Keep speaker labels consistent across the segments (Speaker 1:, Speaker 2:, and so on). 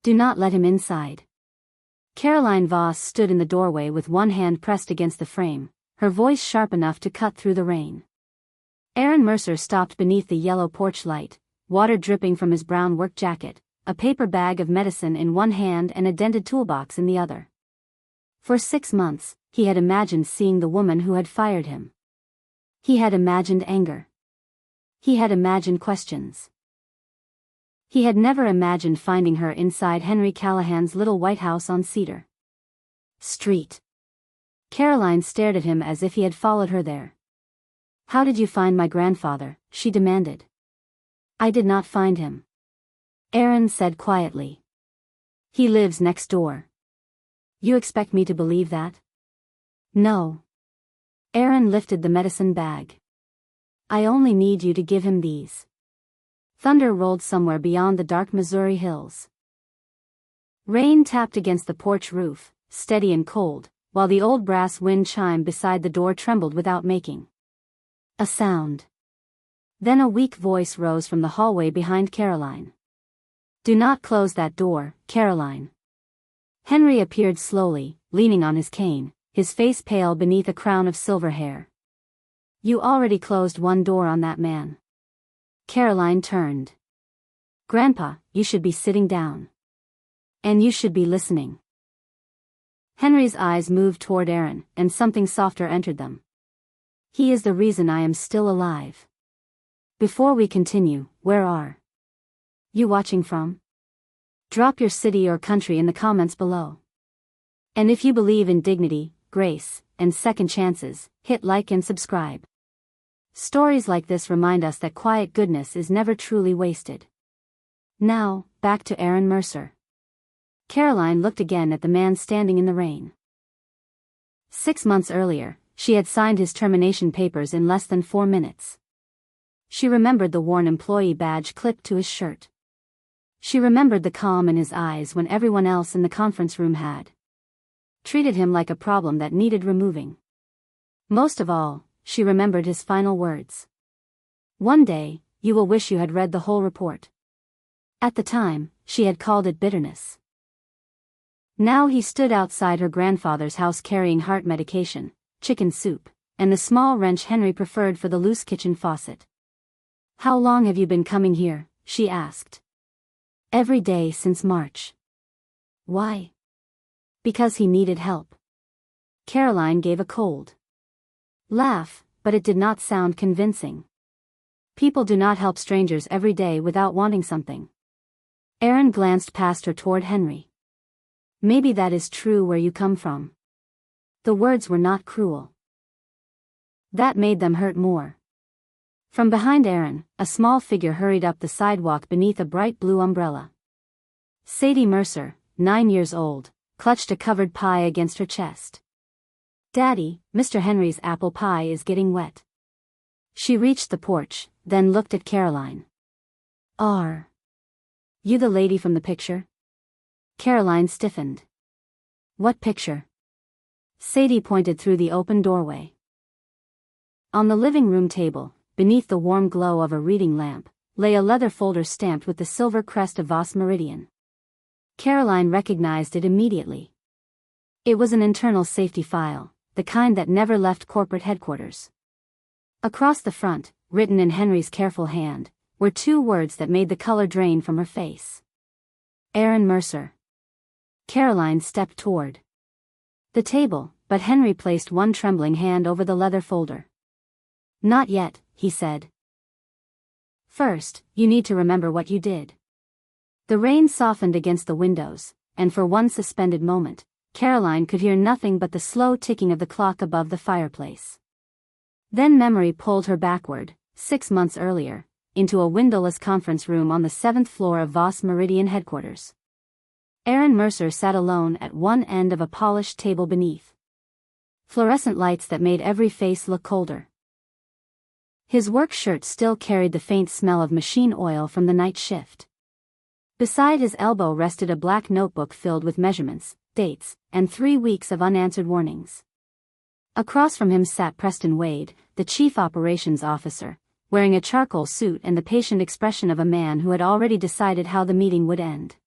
Speaker 1: Do not let him inside. Caroline Voss stood in the doorway with one hand pressed against the frame, her voice sharp enough to cut through the rain. Aaron Mercer stopped beneath the yellow porch light, water dripping from his brown work jacket, a paper bag of medicine in one hand and a dented toolbox in the other. For 6 months, he had imagined seeing the woman who had fired him. He had imagined anger. He had imagined questions. He had never imagined finding her inside Henry Callahan's little white house on Cedar Street. Caroline stared at him as if he had followed her there. "How did you find my grandfather?" she demanded. "I did not find him," Aaron said quietly. "He lives next door." "You expect me to believe that?" "No." Aaron lifted the medicine bag. "I only need you to give him these." Thunder rolled somewhere beyond the dark Missouri hills. Rain tapped against the porch roof, steady and cold, while the old brass wind chime beside the door trembled without making a sound. Then a weak voice rose from the hallway behind Caroline. "Do not close that door, Caroline." Henry appeared slowly, leaning on his cane, his face pale beneath a crown of silver hair. "You already closed one door on that man." Caroline turned. "Grandpa, you should be sitting down. And you should be listening." Henry's eyes moved toward Aaron, and something softer entered them. "He is the reason I am still alive." "Before we continue, where are you watching from? Drop your city or country in the comments below. And if you believe in dignity, grace, and second chances, hit like and subscribe. Stories like this remind us that quiet goodness is never truly wasted. Now, back to Aaron Mercer. Caroline looked again at the man standing in the rain. 6 months earlier, she had signed his termination papers in less than 4 minutes. She remembered the worn employee badge clipped to his shirt. She remembered the calm in his eyes when everyone else in the conference room had treated him like a problem that needed removing. Most of all, she remembered his final words. "One day, you will wish you had read the whole report." At the time, she had called it bitterness. Now he stood outside her grandfather's house carrying heart medication, chicken soup, and the small wrench Henry preferred for the loose kitchen faucet. "How long have you been coming here?" she asked. "Every day since March." "Why?" "Because he needed help." Caroline gave a cold laugh, but it did not sound convincing. People do not help strangers every day without wanting something. Aaron glanced past her toward Henry. "Maybe that is true where you come from." The words were not cruel. That made them hurt more. From behind Aaron, a small figure hurried up the sidewalk beneath a bright blue umbrella. Sadie Mercer, 9 years old, clutched a covered pie against her chest. "Daddy, Mr. Henry's apple pie is getting wet." She reached the porch, then looked at Caroline. "Are you the lady from the picture?" Caroline stiffened. "What picture?" Sadie pointed through the open doorway. On the living room table, beneath the warm glow of a reading lamp, lay a leather folder stamped with the silver crest of Voss Meridian. Caroline recognized it immediately. It was an internal safety file, the kind that never left corporate headquarters. Across the front, written in Henry's careful hand, were 2 words that made the color drain from her face. Aaron Mercer. Caroline stepped toward the table, but Henry placed one trembling hand over the leather folder. "Not yet," he said. "First, you need to remember what you did." The rain softened against the windows, and for one suspended moment, Caroline could hear nothing but the slow ticking of the clock above the fireplace. Then memory pulled her backward, 6 months earlier, into a windowless conference room on the 7th floor of Voss Meridian headquarters. Aaron Mercer sat alone at one end of a polished table beneath fluorescent lights that made every face look colder. His work shirt still carried the faint smell of machine oil from the night shift. Beside his elbow rested a black notebook filled with measurements, dates, and 3 weeks of unanswered warnings. Across from him sat Preston Wade, the chief operations officer, wearing a charcoal suit and the patient expression of a man who had already decided how the meeting would end.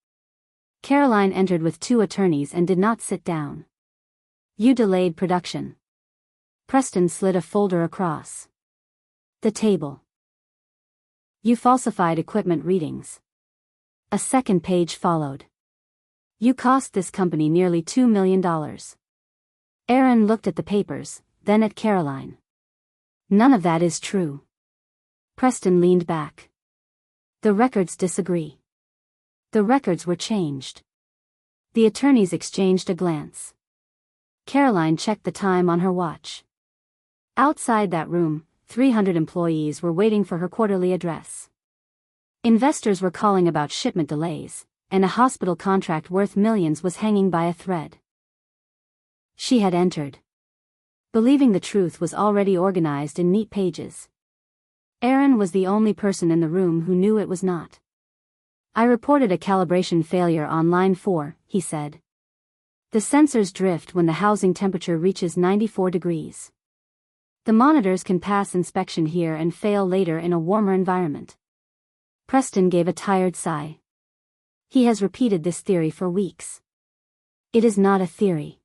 Speaker 1: Caroline entered with 2 attorneys and did not sit down. You delayed production. Preston slid a folder across the table. You falsified equipment readings. A second page followed. You cost this company nearly $2 million. Aaron looked at the papers, then at Caroline. None of that is true. Preston leaned back. The records disagree. The records were changed. The attorneys exchanged a glance. Caroline checked the time on her watch. Outside that room, 300 employees were waiting for her quarterly address. Investors were calling about shipment delays, and a hospital contract worth millions was hanging by a thread. She had entered, believing the truth was already organized in neat pages. Aaron was the only person in the room who knew it was not. I reported a calibration failure on line 4, he said. The sensors drift when the housing temperature reaches 94 degrees. The monitors can pass inspection here and fail later in a warmer environment. Preston gave a tired sigh. He has repeated this theory for weeks. It is not a theory.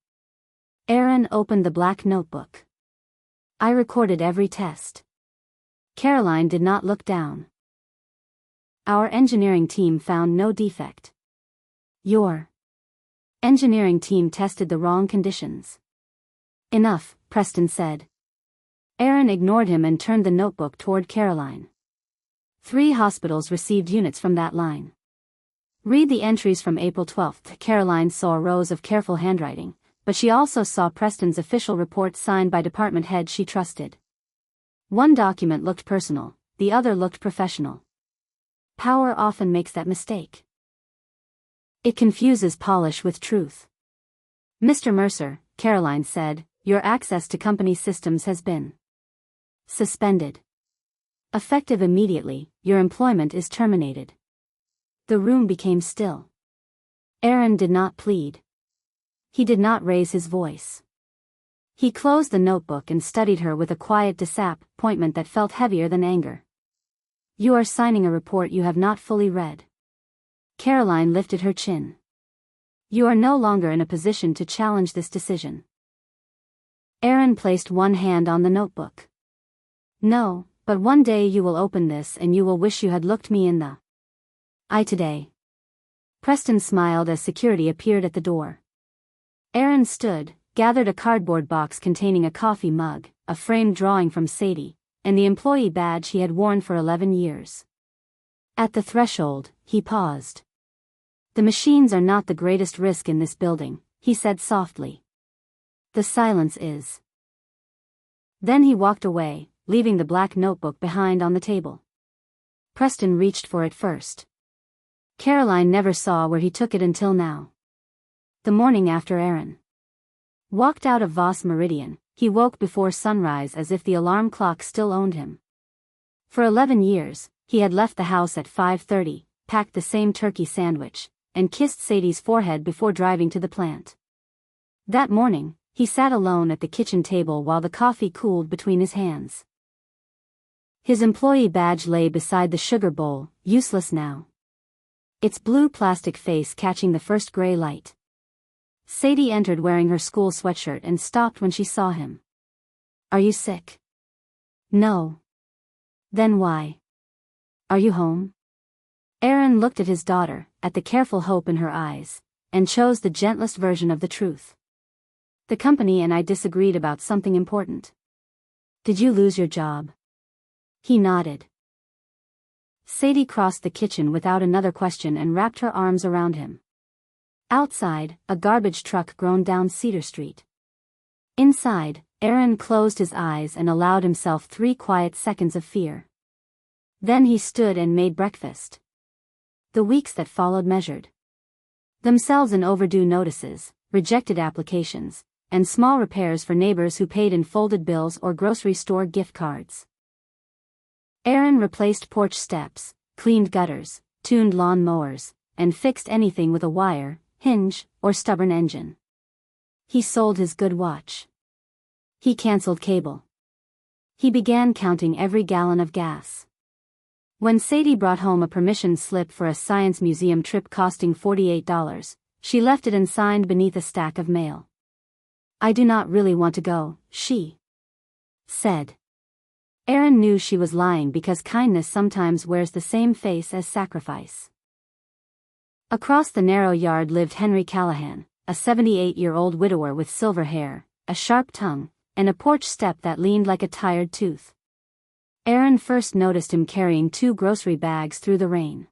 Speaker 1: Aaron opened the black notebook. I recorded every test. Caroline did not look down. Our engineering team found no defect. Your engineering team tested the wrong conditions. Enough, Preston said. Aaron ignored him and turned the notebook toward Caroline. 3 hospitals received units from that line. Read the entries from April 12th. Caroline saw rows of careful handwriting, but she also saw Preston's official report signed by department heads she trusted. One document looked personal, the other looked professional. Power often makes that mistake. It confuses polish with truth. Mr. Mercer, Caroline said, your access to company systems has been suspended. Effective immediately, your employment is terminated. The room became still. Aaron did not plead. He did not raise his voice. He closed the notebook and studied her with a quiet disappointment that felt heavier than anger. You are signing a report you have not fully read. Caroline lifted her chin. You are no longer in a position to challenge this decision. Aaron placed one hand on the notebook. No, but one day you will open this and you will wish you had looked me in the eye today. Preston smiled as security appeared at the door. Aaron stood, gathered a cardboard box containing a coffee mug, a framed drawing from Sadie, and the employee badge he had worn for 11 years. At the threshold, he paused. The machines are not the greatest risk in this building, he said softly. The silence is. Then he walked away, leaving the black notebook behind on the table. Preston reached for it first. Caroline never saw where he took it until now. The morning after Aaron walked out of Voss Meridian, he woke before sunrise as if the alarm clock still owned him. For 11 years, he had left the house at 5:30, packed the same turkey sandwich, and kissed Sadie's forehead before driving to the plant. That morning, he sat alone at the kitchen table while the coffee cooled between his hands. His employee badge lay beside the sugar bowl, useless now. Its blue plastic face catching the first gray light. Sadie entered wearing her school sweatshirt and stopped when she saw him. Are you sick? No. Then why? Are you home? Aaron looked at his daughter, at the careful hope in her eyes, and chose the gentlest version of the truth. The company and I disagreed about something important. Did you lose your job? He nodded. Sadie crossed the kitchen without another question and wrapped her arms around him. Outside, a garbage truck groaned down Cedar Street. Inside, Aaron closed his eyes and allowed himself 3 quiet seconds of fear. Then he stood and made breakfast. The weeks that followed measured themselves in overdue notices, rejected applications, and small repairs for neighbors who paid in folded bills or grocery store gift cards. Aaron replaced porch steps, cleaned gutters, tuned lawn mowers, and fixed anything with a wire, hinge, or stubborn engine. He sold his good watch. He canceled cable. He began counting every gallon of gas. When Sadie brought home a permission slip for a science museum trip costing $48, she left it unsigned beneath a stack of mail. "I do not really want to go," she said. Aaron knew she was lying because kindness sometimes wears the same face as sacrifice. Across the narrow yard lived Henry Callahan, a 78-year-old widower with silver hair, a sharp tongue, and a porch step that leaned like a tired tooth. Aaron first noticed him carrying 2 grocery bags through the rain.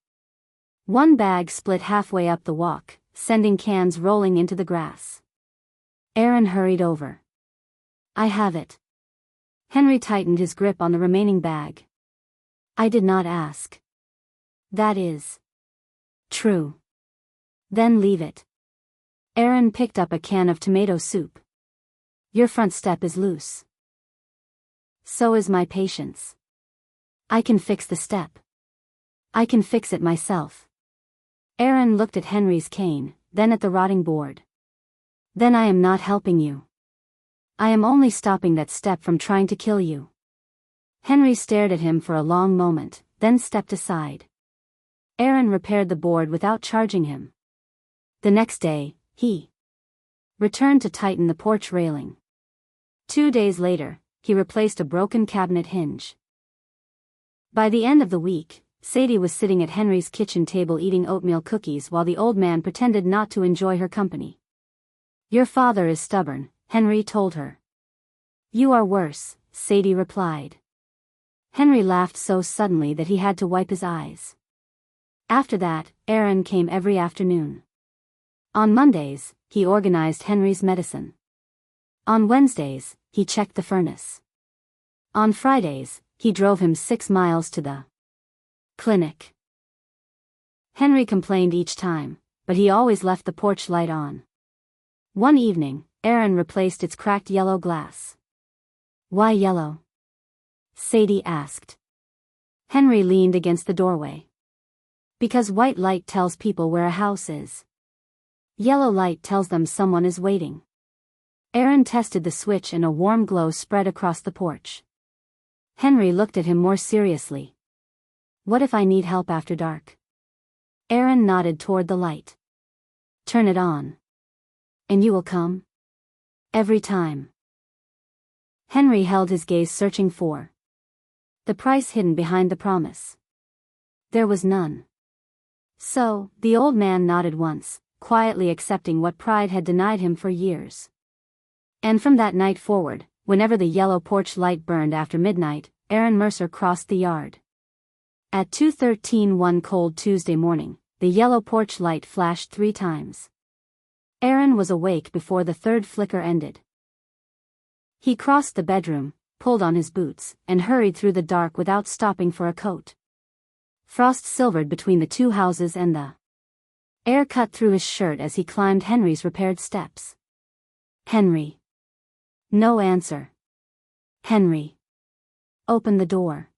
Speaker 1: One bag split halfway up the walk, sending cans rolling into the grass. Aaron hurried over. "I have it." Henry tightened his grip on the remaining bag. "I did not ask." "That is true." "Then leave it." Aaron picked up a can of tomato soup. "Your front step is loose." "So is my patience." "I can fix the step." "I can fix it myself." Aaron looked at Henry's cane, then at the rotting board. "Then I am not helping you. I am only stopping that step from trying to kill you." Henry stared at him for a long moment, then stepped aside. Aaron repaired the board without charging him. The next day, he returned to tighten the porch railing. 2 days later, he replaced a broken cabinet hinge. By the end of the week, Sadie was sitting at Henry's kitchen table eating oatmeal cookies while the old man pretended not to enjoy her company. "Your father is stubborn," Henry told her. "You are worse," Sadie replied. Henry laughed so suddenly that he had to wipe his eyes. After that, Aaron came every afternoon. On Mondays, he organized Henry's medicine. On Wednesdays, he checked the furnace. On Fridays, he drove him 6 miles to the clinic. Henry complained each time, but he always left the porch light on. One evening, Aaron replaced its cracked yellow glass. "Why yellow?" Sadie asked. Henry leaned against the doorway. "Because white light tells people where a house is. Yellow light tells them someone is waiting." Aaron tested the switch and a warm glow spread across the porch. Henry looked at him more seriously. "What if I need help after dark?" Aaron nodded toward the light. "Turn it on. And you will come?" "Every time." Henry held his gaze searching for the price hidden behind the promise. There was none. So, the old man nodded once, quietly accepting what pride had denied him for years. And from that night forward, whenever the yellow porch light burned after midnight, Aaron Mercer crossed the yard. At 2:13 one cold Tuesday morning, the yellow porch light flashed 3 times. Aaron was awake before the third flicker ended. He crossed the bedroom, pulled on his boots, and hurried through the dark without stopping for a coat. Frost silvered between the 2 houses and the air cut through his shirt as he climbed Henry's repaired steps. "Henry." No answer. "Henry." "Open the door."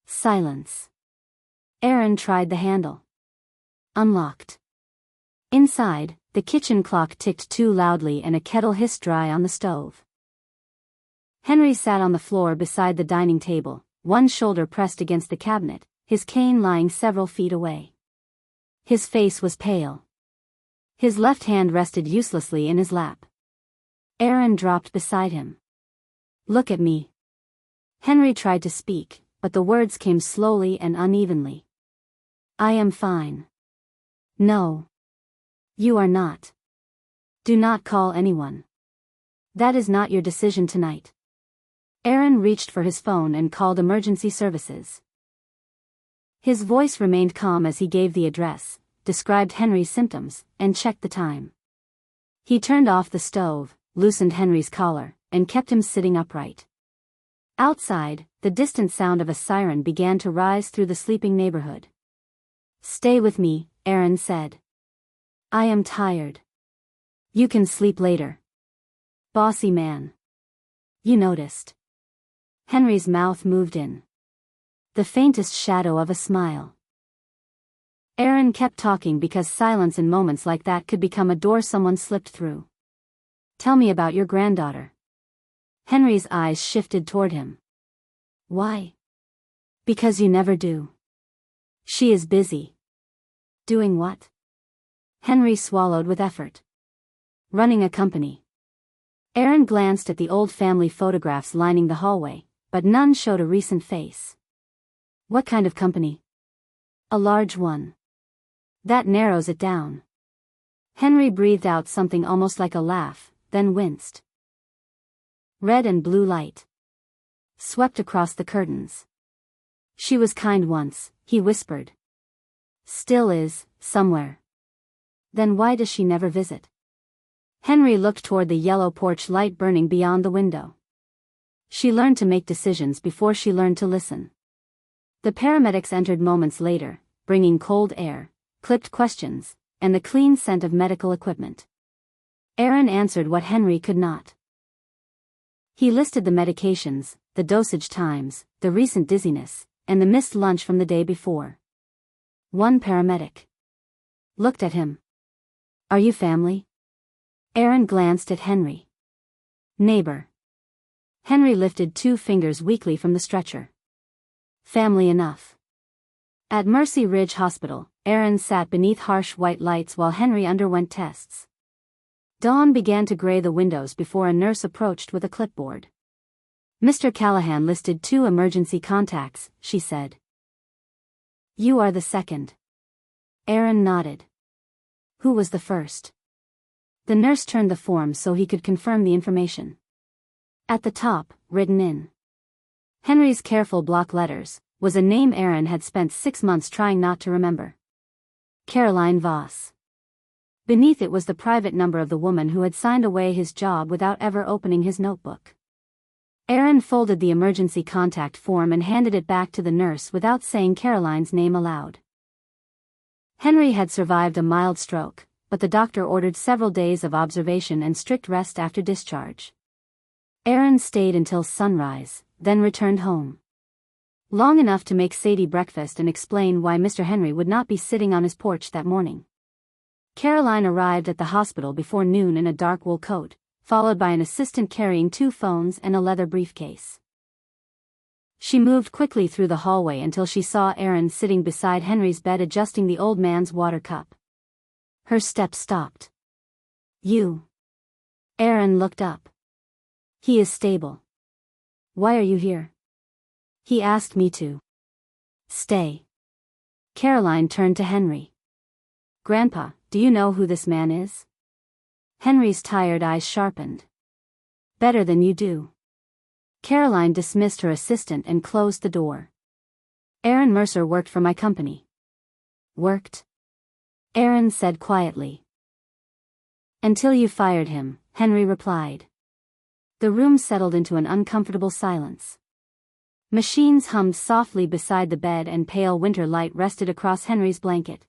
Speaker 1: Silence. Aaron tried the handle. Unlocked. Inside, the kitchen clock ticked too loudly and a kettle hissed dry on the stove. Henry sat on the floor beside the dining table, one shoulder pressed against the cabinet, his cane lying several feet away. His face was pale. His left hand rested uselessly in his lap. Aaron dropped beside him. "Look at me." Henry tried to speak, but the words came slowly and unevenly. "I am fine." "No. You are not. Do not call anyone. That is not your decision tonight." Aaron reached for his phone and called emergency services. His voice remained calm as he gave the address, described Henry's symptoms, and checked the time. He turned off the stove, loosened Henry's collar, and kept him sitting upright. Outside, the distant sound of a siren began to rise through the sleeping neighborhood. "Stay with me," Aaron said. "I am tired." "You can sleep later." "Bossy man." "You noticed." Henry's mouth moved in the faintest shadow of a smile. Aaron kept talking because silence in moments like that could become a door someone slipped through. "Tell me about your granddaughter." Henry's eyes shifted toward him. "Why?" "Because you never do." She is busy. Doing what? Henry swallowed with effort. Running a company. Aaron glanced at the old family photographs lining the hallway, but none showed a recent face. What kind of company? A large one. That narrows it down. Henry breathed out something almost like a laugh, then winced. Red and blue light swept across the curtains. She was kind once, he whispered. Still is, somewhere. Then why does she never visit? Henry looked toward the yellow porch light burning beyond the window. She learned to make decisions before she learned to listen. The paramedics entered moments later, bringing cold air, clipped questions, and the clean scent of medical equipment. Aaron answered what Henry could not. He listed the medications, the dosage times, the recent dizziness, and the missed lunch from the day before. One paramedic looked at him. Are you family? Aaron glanced at Henry. Neighbor. Henry lifted 2 fingers weakly from the stretcher. Family enough. At Mercy Ridge Hospital, Aaron sat beneath harsh white lights while Henry underwent tests. Dawn began to gray the windows before a nurse approached with a clipboard. Mr. Callahan listed 2 emergency contacts, she said. You are the second. Aaron nodded. Who was the first? The nurse turned the form so he could confirm the information. At the top, written in Henry's careful block letters, was a name Aaron had spent 6 months trying not to remember. Caroline Voss. Beneath it was the private number of the woman who had signed away his job without ever opening his notebook. Aaron folded the emergency contact form and handed it back to the nurse without saying Caroline's name aloud. Henry had survived a mild stroke, but the doctor ordered several days of observation and strict rest after discharge. Aaron stayed until sunrise, then returned home. Long enough to make Sadie breakfast and explain why Mr. Henry would not be sitting on his porch that morning. Caroline arrived at the hospital before noon in a dark wool coat, followed by an assistant carrying 2 phones and a leather briefcase. She moved quickly through the hallway until she saw Aaron sitting beside Henry's bed adjusting the old man's water cup. Her steps stopped. You. Aaron looked up. He is stable. Why are you here? He asked me to stay. Caroline turned to Henry. Grandpa, do you know who this man is? Henry's tired eyes sharpened. Better than you do. Caroline dismissed her assistant and closed the door. Aaron Mercer worked for my company. Worked? Aaron said quietly. Until you fired him, Henry replied. The room settled into an uncomfortable silence. Machines hummed softly beside the bed and pale winter light rested across Henry's blanket.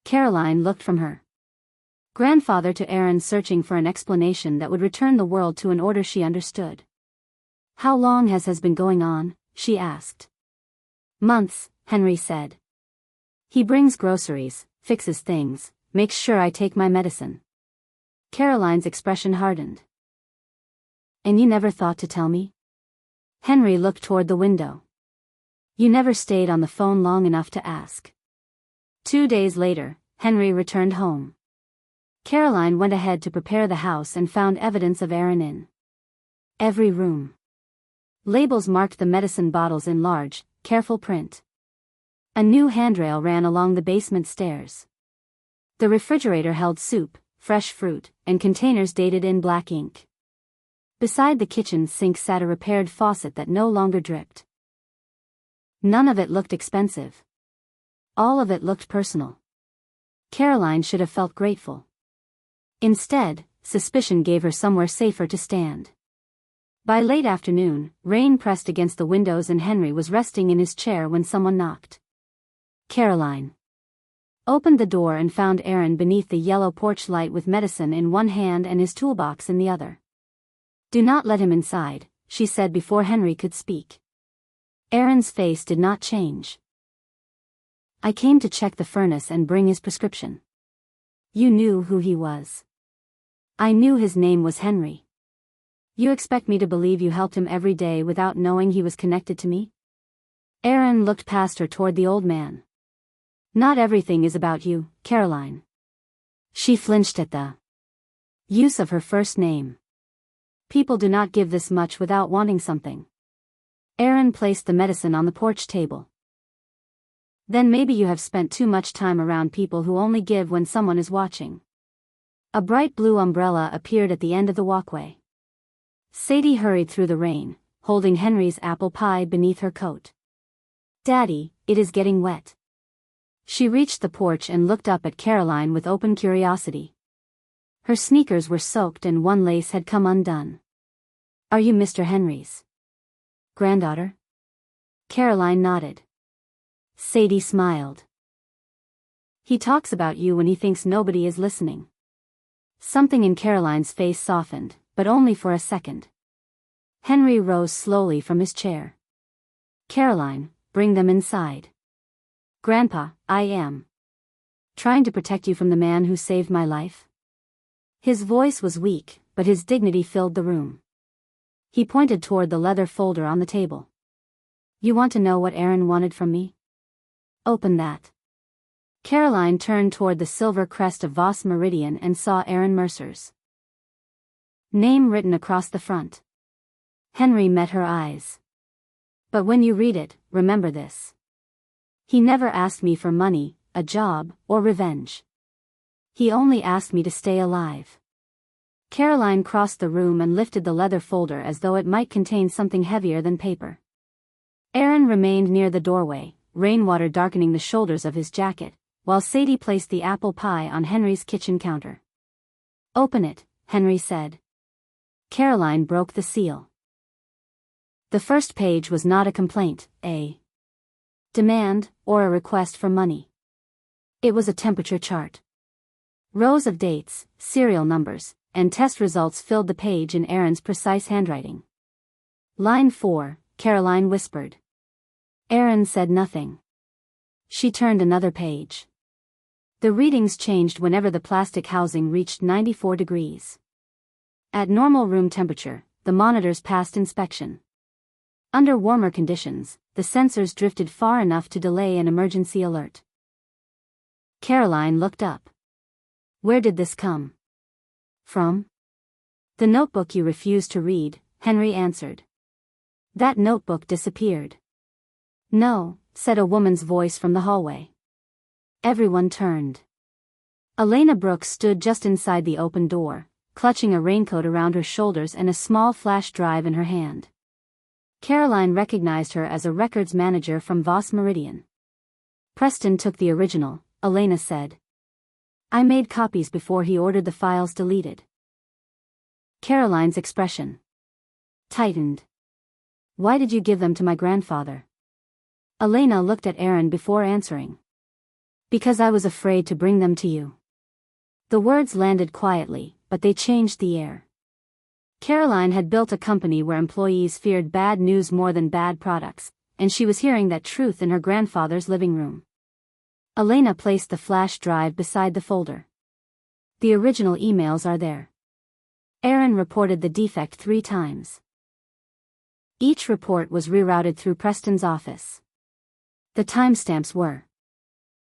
Speaker 1: Caroline looked from her grandfather to Aaron, searching for an explanation that would return the world to an order she understood. How long has been going on? She asked. Months, Henry said. He brings groceries, fixes things, makes sure I take my medicine. Caroline's expression hardened. And you never thought to tell me? Henry looked toward the window. You never stayed on the phone long enough to ask. 2 days later, Henry returned home. Caroline went ahead to prepare the house and found evidence of Aaron in every room. Labels marked the medicine bottles in large, careful print. A new handrail ran along the basement stairs. The refrigerator held soup, fresh fruit, and containers dated in black ink. Beside the kitchen sink sat a repaired faucet that no longer dripped. None of it looked expensive. All of it looked personal. Caroline should have felt grateful. Instead, suspicion gave her somewhere safer to stand. By late afternoon, rain pressed against the windows and Henry was resting in his chair when someone knocked. Caroline opened the door and found Aaron beneath the yellow porch light with medicine in one hand and his toolbox in the other. Do not let him inside, she said before Henry could speak. Aaron's face did not change. I came to check the furnace and bring his prescription. You knew who he was. I knew his name was Henry. You expect me to believe you helped him every day without knowing he was connected to me? Aaron looked past her toward the old man. Not everything is about you, Caroline. She flinched at the use of her first name. People do not give this much without wanting something. Aaron placed the medicine on the porch table. Then maybe you have spent too much time around people who only give when someone is watching. A bright blue umbrella appeared at the end of the walkway. Sadie hurried through the rain, holding Henry's apple pie beneath her coat. Daddy, it is getting wet. She reached the porch and looked up at Caroline with open curiosity. Her sneakers were soaked and one lace had come undone. Are you Mr. Henry's granddaughter? Caroline nodded. Sadie smiled. He talks about you when he thinks nobody is listening. Something in Caroline's face softened, but only for a second. Henry rose slowly from his chair. Caroline, bring them inside. Grandpa, I am trying to protect you from the man who saved my life. His voice was weak, but his dignity filled the room. He pointed toward the leather folder on the table. You want to know what Aaron wanted from me? Open that. Caroline turned toward the silver crest of Voss Meridian and saw Aaron Mercer's name written across the front. Henry met her eyes. But when you read it, remember this. He never asked me for money, a job, or revenge. He only asked me to stay alive. Caroline crossed the room and lifted the leather folder as though it might contain something heavier than paper. Aaron remained near the doorway, rainwater darkening the shoulders of his jacket, while Sadie placed the apple pie on Henry's kitchen counter. Open it, Henry said. Caroline broke the seal. The first page was not a complaint, a demand, or a request for money. It was a temperature chart. Rows of dates, serial numbers, and test results filled the page in Aaron's precise handwriting. Line 4, Caroline whispered. Aaron said nothing. She turned another page. The readings changed whenever the plastic housing reached 94 degrees. At normal room temperature, the monitors passed inspection. Under warmer conditions, the sensors drifted far enough to delay an emergency alert. Caroline looked up. Where did this come from? The notebook you refused to read, Henry answered. That notebook disappeared. No, said a woman's voice from the hallway. Everyone turned. Elena Brooks stood just inside the open door, clutching a raincoat around her shoulders and a small flash drive in her hand. Caroline recognized her as a records manager from Voss Meridian. Preston took the original, Elena said. I made copies before he ordered the files deleted. Caroline's expression tightened. Why did you give them to my grandfather? Elena looked at Aaron before answering. Because I was afraid to bring them to you. The words landed quietly, but they changed the air. Caroline had built a company where employees feared bad news more than bad products, and she was hearing that truth in her grandfather's living room. Elena placed the flash drive beside the folder. The original emails are there. Aaron reported the defect 3 times. Each report was rerouted through Preston's office. The timestamps were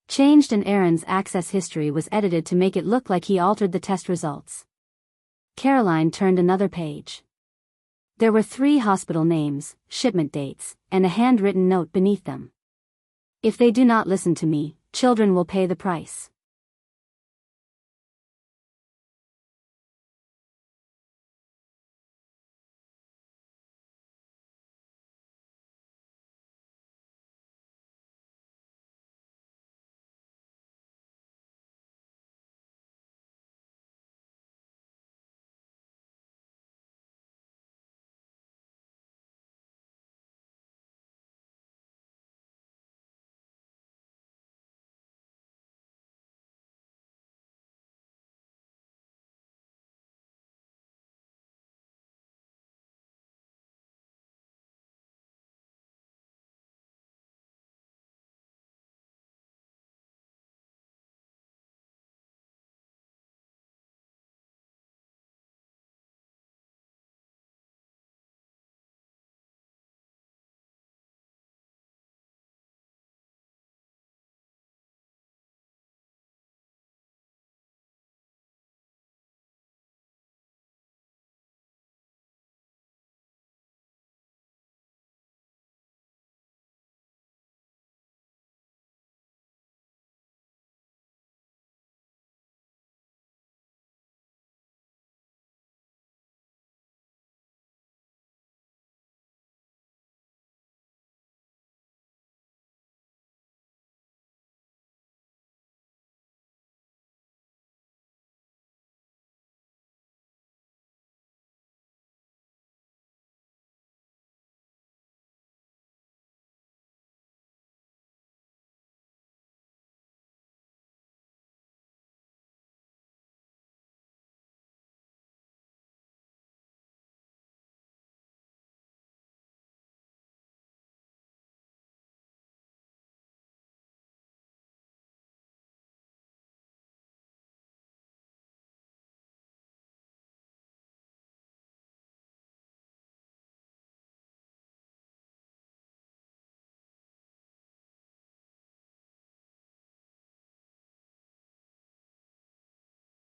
Speaker 1: changed and Aaron's access history was edited to make it look like he altered the test results. Caroline turned another page. There were 3 hospital names, shipment dates, and a handwritten note beneath them. If they do not listen to me, children will pay the price.